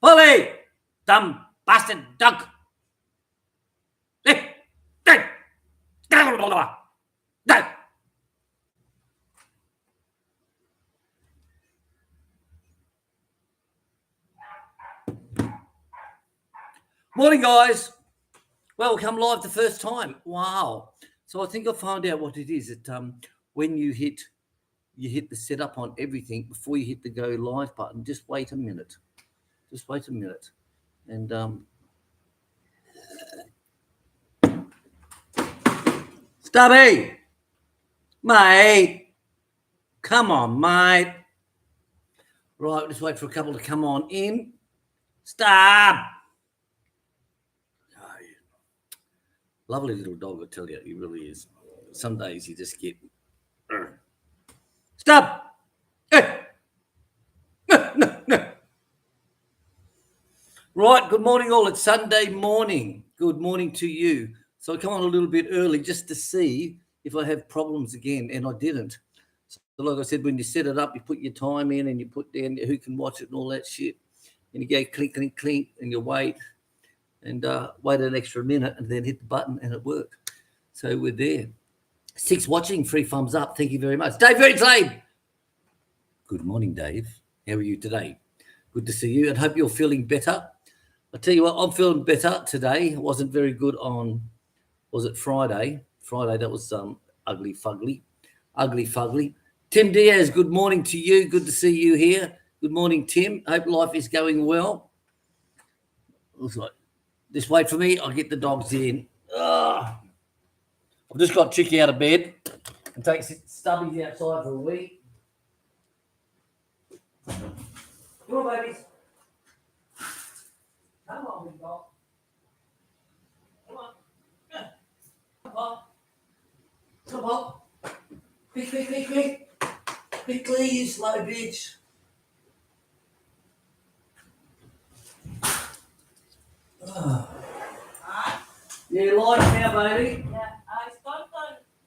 Polly, dumb bastard dog. Morning, guys. Welcome live the first time. Wow. So I think I found out what it is. That when you hit the setup on everything before you hit the go live button. Just wait a minute. And Stubby, mate, come on, mate. Right, just wait for a couple to come on in. Stop. Oh, lovely little dog, I tell you, he really is. Some days you just get. Stop. Hey. No. Right, good morning all. It's Sunday morning. Good morning to you. So I come on a little bit early just to see if I have problems again, and I didn't. So like I said, when you set it up, you put your time in and you put down who can watch it and all that shit. And you go clink, clink, clink, and you wait and wait an extra minute and then hit the button and it worked. So we're there. 6 watching, 3 thumbs up. Thank you very much. Dave Redslade. Good morning, Dave. How are you today? Good to see you and hope you're feeling better. I tell you what, I'm feeling better today. I wasn't very good on, was it Friday? Friday, that was ugly fugly. Tim Diaz, good morning to you. Good to see you here. Good morning, Tim. Hope life is going well. Looks like, just wait for me. I'll get the dogs in. I've just got Chicky out of bed and take Stubbies outside for a week. Come on, babies. Come on, big dog. Come on. Come on. Quick. Quickly, you slow bitch. Yeah, live now, baby. Yeah,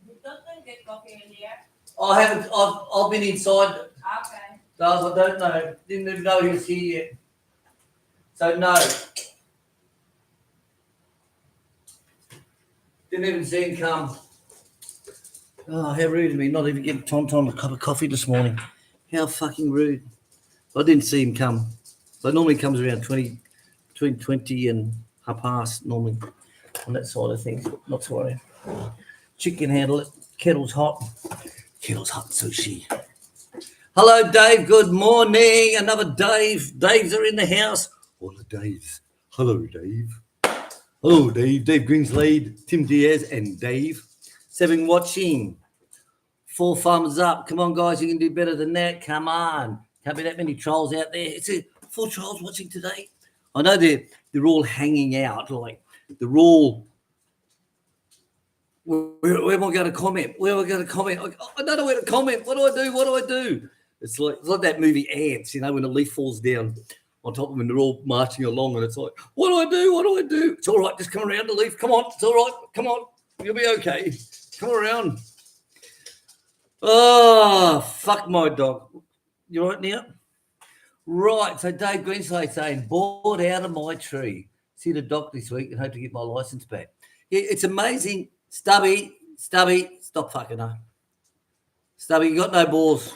you don't get coffee in here. I haven't. I've been inside. Okay. Guys, I don't know. Didn't even know he was here yet. So no. Didn't even see him come. Oh, how rude of me, not even getting Tom a cup of coffee this morning. How fucking rude. I didn't see him come. So it normally comes around between 20 and 1:30 normally on that side of things. Not to worry. Chick can handle it. Kettle's hot. So she. Hello, Dave. Good morning. Another Dave. Daves are in the house. All the Daves. Hello, Dave. Hello, Dave. Dave Greenslade, Tim Diaz, and Dave. 7 watching. 4 thumbs up. Come on, guys. You can do better than that. Come on. Can't be that many trolls out there. It's 4 trolls watching today. I know they're all hanging out. Like, they're all... Where am I going to comment? I don't know where to comment. What do I do? It's like that movie Ants, when a leaf falls down on top of them and they're all marching along and it's like, what do I do? It's all right. Just come around the leaf. Come on. It's all right. Come on. You'll be okay. Come around. Oh, fuck my dog. You right now? Right. So Dave Greenslade saying, bored out of my tree. See the doc this week and hope to get my license back. Yeah, it's amazing. Stubby, stop fucking her. Stubby, you got no balls.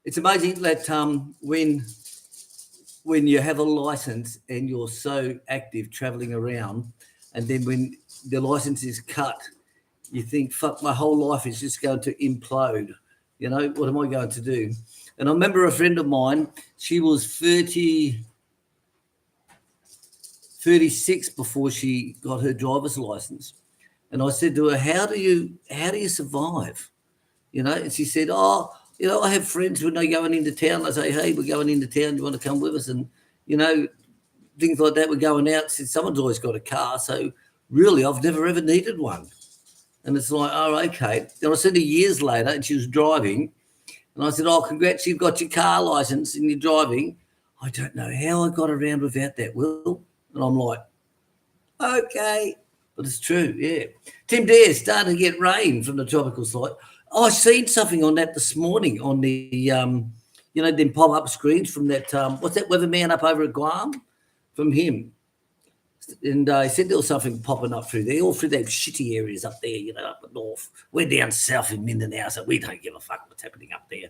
It's amazing that when you have a license and you're so active traveling around, and then when the license is cut, you think, fuck, my whole life is just going to implode. What am I going to do? And I remember a friend of mine, she was 36 before she got her driver's license. And I said to her, how do you survive? And she said, I have friends when they're going into town. I say, hey, we're going into town. Do you want to come with us? And, things like that. We're going out. Since someone's always got a car. So really, I've never ever needed one. And it's like, oh, okay. Then I said her years later, and she was driving. And I said, oh, congrats, you've got your car license and you're driving. I don't know how I got around without that, Will. And I'm like, okay. But it's true, yeah. Tim Dare starting to get rain from the tropical side. I seen something on that this morning on the you know, them pop-up screens from that, what's that weatherman up over at Guam? From him. And he said there was something popping up through there, all through those shitty areas up there, you know, up the north. We're down south in Mindanao, so we don't give a fuck what's happening up there.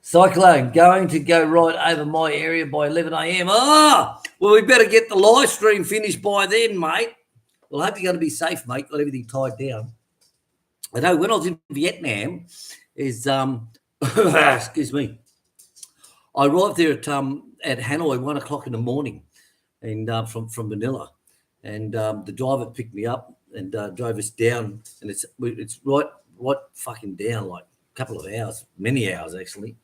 Cyclone going to go right over my area by 11 a.m. Oh, well, we better get the live stream finished by then, mate. Well, I hope you're going to be safe, mate. Got everything tied down. I know when I was in Vietnam, excuse me, I arrived there at Hanoi 1 o'clock in the morning, and from Manila, and the driver picked me up and drove us down, and it's right fucking down, like a couple of hours, many hours actually.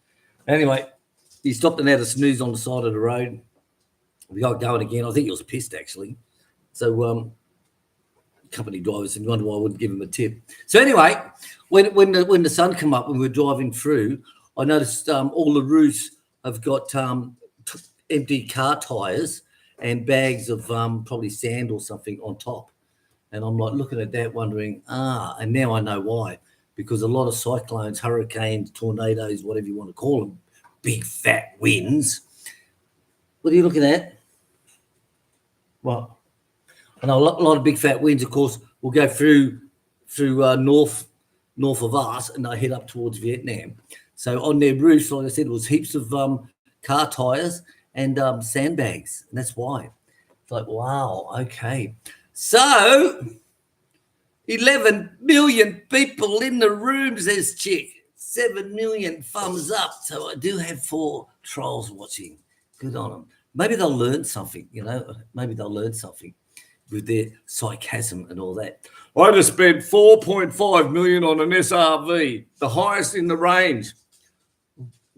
Anyway, he stopped and had a snooze on the side of the road. We got going again. I think he was pissed actually. So company drivers, and wonder why I wouldn't give him a tip. So anyway, when the sun came up when we were driving through, I noticed all the roofs have got empty car tires and bags of probably sand or something on top. And I'm like looking at that wondering, and now I know why. Because a lot of cyclones, hurricanes, tornadoes, whatever you want to call them, big fat winds. What are you looking at? Well, I know a lot of big fat winds, of course, will go through north of us, and they head up towards Vietnam. So on their roofs, like I said, was heaps of car tires and sandbags, and that's why. It's like, wow, okay. So 11 million people in the room, says Chic. 7 million thumbs up. So I do have 4 trolls watching. Good on them. Maybe they'll learn something, you know. Maybe they'll learn something with their sarcasm and all that. I just spent 4.5 million on an SRV, the highest in the range.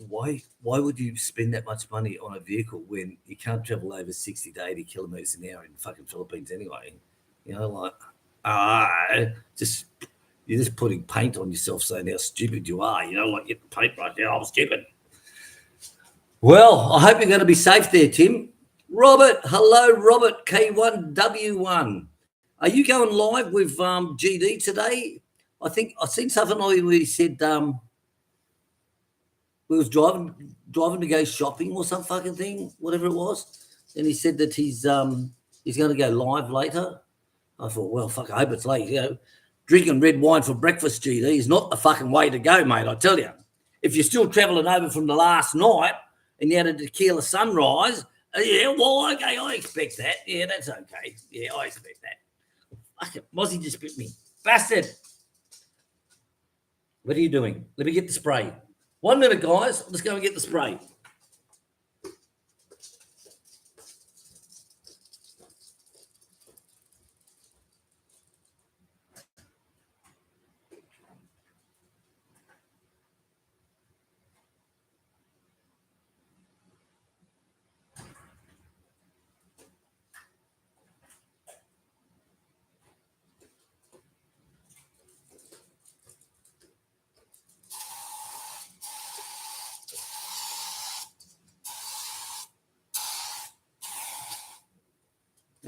Why would you spend that much money on a vehicle when you can't travel over 60 to 80 kilometers an hour in fucking Philippines anyway? You know, like, you're just putting paint on yourself saying how stupid you are. You know, like get the paintbrush. Yeah, I'm stupid. Well, I hope you're going to be safe there, Tim. Robert, hello, Robert K1W1. Are you going live with GD today? I think I've seen something where he said we was driving to go shopping or some fucking thing, whatever it was, and he said that he's going to go live later. I thought, well, fuck, I hope it's late. You know, drinking red wine for breakfast, GD, is not the fucking way to go, mate. I tell you, if you're still travelling over from the last night and you had a tequila sunrise, yeah, well, okay, I expect that. Yeah, that's okay. Yeah, I expect that. Fuck it, Mozzie just bit me, bastard. What are you doing? Let me get the spray. 1 minute, guys. Let's go and get the spray.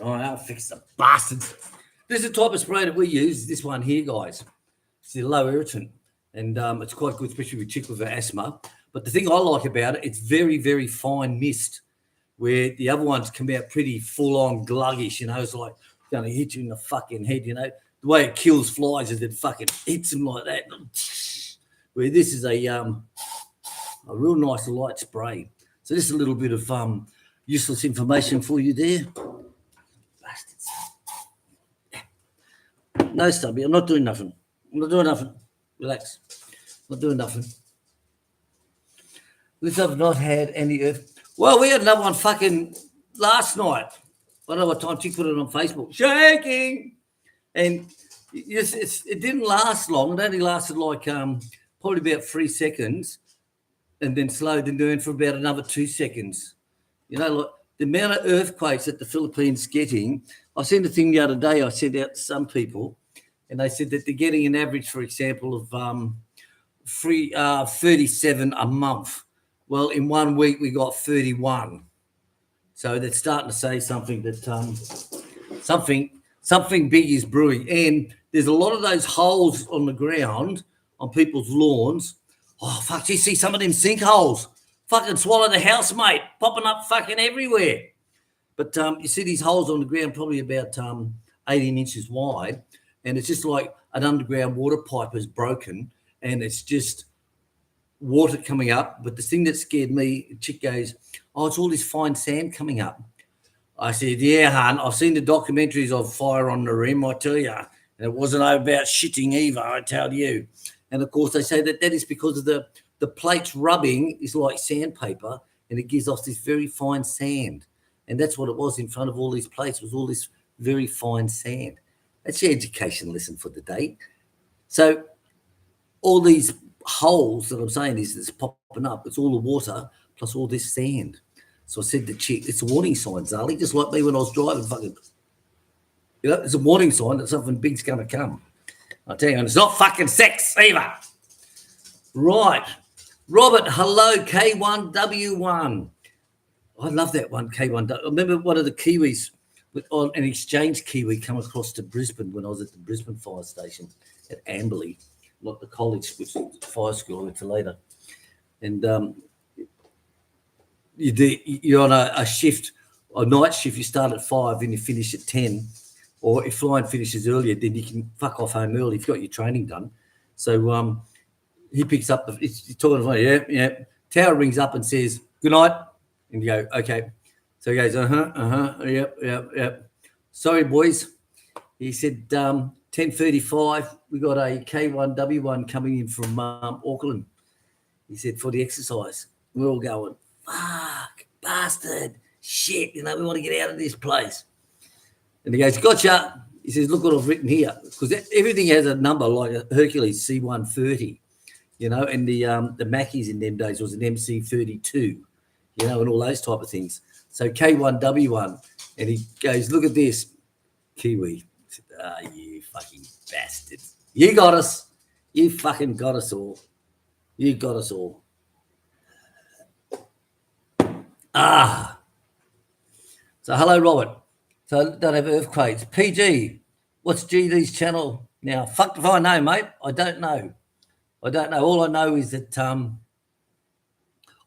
All right, I'll fix the bastards. This is the type of spray that we use. This one here, guys. It's the low irritant, and it's quite good, especially with Chick with her asthma. But the thing I like about it, it's very, very fine mist, where the other ones come out pretty full-on gluggish. You know, it's like going to hit you in the fucking head. You know, the way it kills flies is it fucking hits them like that. Where this is a real nice light spray. So this is a little bit of useless information for you there. Bastards. No, Stubby, I'm not doing nothing. Relax. Not doing nothing. This I've not had any earth. Well, we had another one fucking last night. I don't know what time Chick put it on Facebook. Shaking. And it didn't last long. It only lasted like probably about 3 seconds, and then slowed down for about another 2 seconds. You know, like the amount of earthquakes that the Philippines getting. I seen the thing the other day. I sent out to some people, and they said that they're getting an average, for example, of 37 a month. Well, in 1 week we got 31. So that's starting to say something that something big is brewing. And there's a lot of those holes on the ground on people's lawns. Oh, fuck, do you see some of them sinkholes? Fucking swallowed the house, mate. Popping up fucking everywhere. But you see these holes on the ground probably about 18 inches wide, and it's just like an underground water pipe is broken, and it's just water coming up. But the thing that scared me, Chick goes, oh, it's all this fine sand coming up. I said, yeah, hon, I've seen the documentaries of Fire on the Rim, I tell you. And it wasn't about shitting either, I tell you. And, of course, they say that is because of the plates rubbing is like sandpaper, and it gives off this very fine sand. And that's what it was in front of all these plates, was all this very fine sand. That's your education lesson for the day. So all these holes that I'm saying is that's popping up, it's all the water plus all this sand. So I said to Chick, it's a warning sign, Zali, just like me when I was driving fucking, it's a warning sign that something big's going to come. I tell you, and it's not fucking sex either. Right. Robert, hello, K1W1. I love that one, K1. I remember one of the Kiwis on an exchange Kiwi come across to Brisbane when I was at the Brisbane fire station at Amberley, like the college, which was fire school I went to later. And you're on a shift, a night shift, you start at 5 and you finish at 10. Or if flying finishes earlier, then you can fuck off home early if you've got your training done. So he picks up, he's talking to me, yeah. Tower rings up and says, good night. And you go, okay. So he goes, yep. Sorry, boys. He said, 10:35, we got a K1W1 coming in from Auckland. He said, for the exercise. We're all going, fuck, bastard, shit, we want to get out of this place. And he goes, gotcha. He says, look what I've written here. Because everything has a number like a Hercules C-130, and the Mackies in them days was an MC-32. And all those type of things. So K1W1, and he goes, look at this, Kiwi. I said, you fucking bastards. You got us. You fucking got us all. You got us all. So hello, Robert. So don't have earthquakes. PG, what's GD's channel now? Fuck if I know, mate. I don't know. All I know is that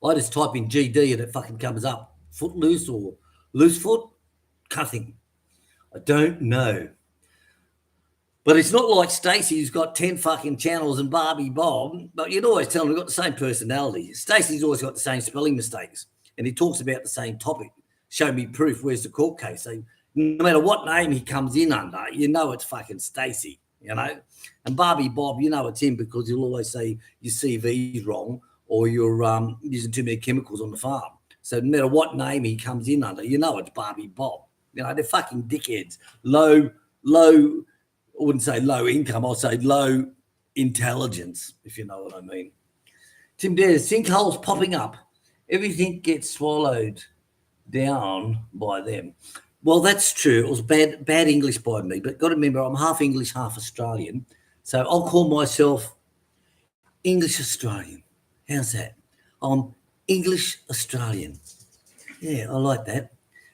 I just type in GD and it fucking comes up. Footloose or loose foot? Nothing. I don't know. But it's not like Stacey who's got 10 fucking channels and Barbie Bob, but you'd always tell them they've got the same personality. Stacey's always got the same spelling mistakes and he talks about the same topic. Show me proof, where's the court case? So no matter what name he comes in under, it's fucking Stacey, And Barbie Bob, it's him because he'll always say your CV's wrong or you're using too many chemicals on the farm. So no matter what name he comes in under, it's Barbie Bob. They're fucking dickheads. Low, I wouldn't say low income, I'll say low intelligence, if you know what I mean. Tim, there's sinkholes popping up. Everything gets swallowed down by them. Well, that's true. It was bad English by me, but got to remember I'm half English, half Australian. So I'll call myself English Australian. How's that? I'm English Australian. Yeah, I like that.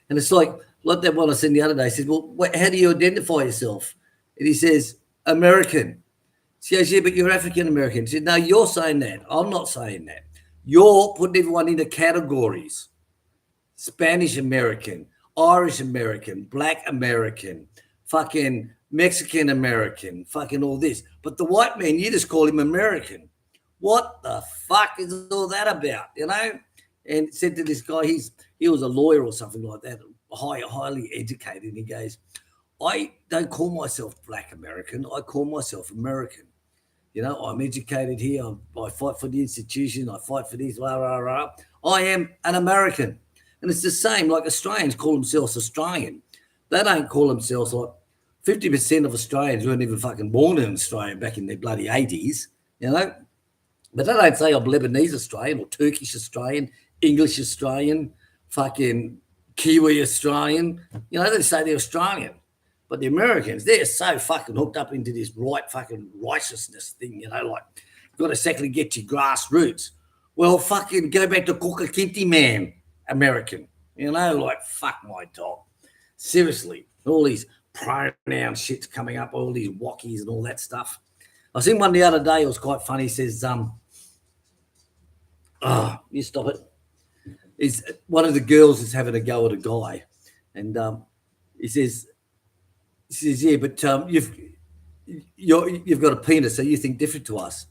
And it's like that one I seen the other day. He says, well, how do you identify yourself? And he says, American. She goes, yeah, but you're African American. She said, no, you're saying that. I'm not saying that. You're putting everyone into categories. Spanish American, Irish American, Black American, fucking Mexican American, fucking all this. But the white man, you just call him American. What the fuck is all that about, And said to this guy, he was a lawyer or something like that, highly educated. And he goes, I don't call myself Black American. I call myself American. I'm educated here. I fight for the institution. I fight for this, rah, rah, rah. I am an American. And it's the same, like Australians call themselves Australian. They don't call themselves like 50% of Australians weren't even fucking born in Australia back in the bloody 80s, But they don't say I'm Lebanese Australian or Turkish Australian, English Australian, fucking Kiwi Australian. They say they're Australian. But the Americans, they're so fucking hooked up into this right fucking righteousness thing, like you've got to secondly get your grassroots. Well, fucking go back to Kookakinti, man, American. Fuck my dog. Seriously, all these pronoun shits coming up, all these wockies and all that stuff. I seen one the other day, it was quite funny. He says, you stop it. is one of the girls is having a go at a guy, and he says, yeah, but you've got a penis, so you think different to us.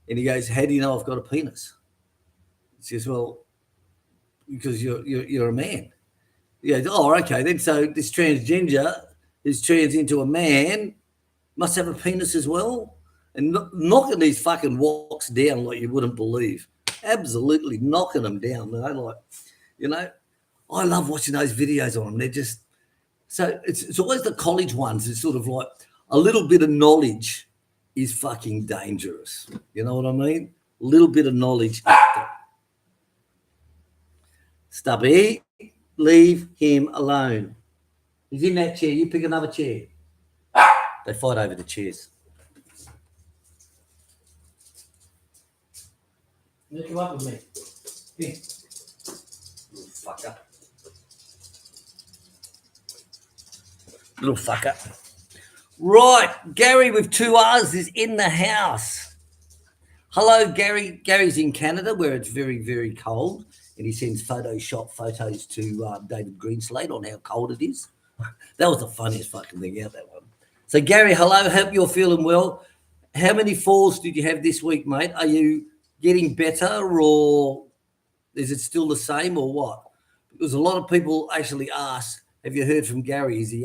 And he goes, how do you know I've got a penis? He says, well, because you're a man. He goes, oh, okay, then so this transgender is trans into a man, must have a penis as well? And knocking these fucking walks down like you wouldn't believe. Absolutely knocking them down, like, I love watching those videos on them. They're just, so it's always the college ones. It's sort of like a little bit of knowledge is fucking dangerous. You know what I mean? A little bit of knowledge. Stubby, leave him alone. He's in that chair. You pick another chair. They fight over the chairs. You come up with me. Here. Little fucker. Little fucker. Right, Gary with 2 R's is in the house. Hello, Gary. Gary's in Canada where it's very, very cold, and he sends Photoshop photos to David Greenslade on how cold it is. That was the funniest fucking thing out, that one. So, Gary, hello. Hope you're feeling well. How many falls did you have this week, mate? Are you getting better, or is it still the same, or what? Because a lot of people actually ask, have you heard from Gary? Is he